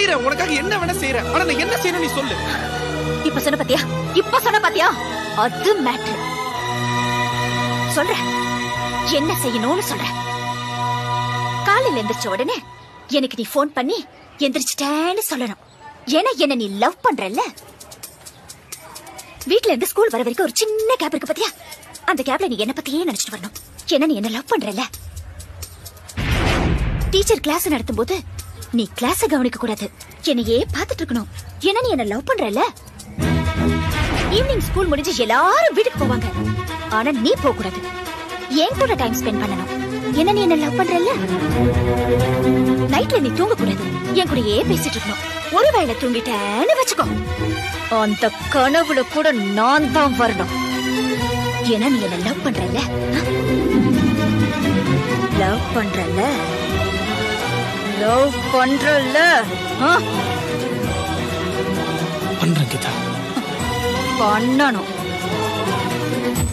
உனக்காக என்ன வேணா செய்யறேன். ஆனா நான் என்ன செய்யணும் நீ சொல்லு. இப்ப சொன்ன பாத்தியா அது மேட்டர். சொல்ற என்ன செய்யணும்னு சொல்ற. காலையில எந்திரிச்ச உடனே எனக்கு நீ போன் பண்ணி எந்திரிச்சிட்டேன்னு சொல்லணும். ஏன்னா என்ன நீ லவ் பண்றல்ல. வீட்ல இருந்து ஸ்கூல் வர வரைக்கும் ஒரு சின்ன கேப் இருக்கு பாத்தியா. அந்த கேப்ல நீ என்ன பத்தியே நினைச்சிட்டு வரணும். ஏன்னா நீ என்ன லவ் பண்றல்ல. டீச்சர் கிளாஸ் நடத்தும் போது நீ கிளாஸ கவனிக்க கூடாது. என்னையே பாத்துட்டு இருக்கணும். ஏன்னா நீ என்ன லவ் பண்றல்ல. ஈவினிங் ஸ்கூல் முடிஞ்சு எல்லாரும் வீட்டுக்கு போவாங்க. ஆனா நீ போக கூடாது. என் கூட டைம் ஸ்பெண்ட் பண்ணணும். ஏன்னா நீ என்ன லவ் பண்றல்ல. நைட்ல நீ தூங்க கூடாது. என் கூடயே பேசிட்டு இருக்கணும். ஒருவேளை தூங்கிட்டேன்னு வச்சுக்கோ, அந்த கனவுல கூட நான் தான் வரணும். ஏன்னா நீ என்ன லவ் பண்றல்ல. லவ் பண்றல்ல. லவ் பண்றல்ல. பண்றேன் கீதா. பண்ணணும்.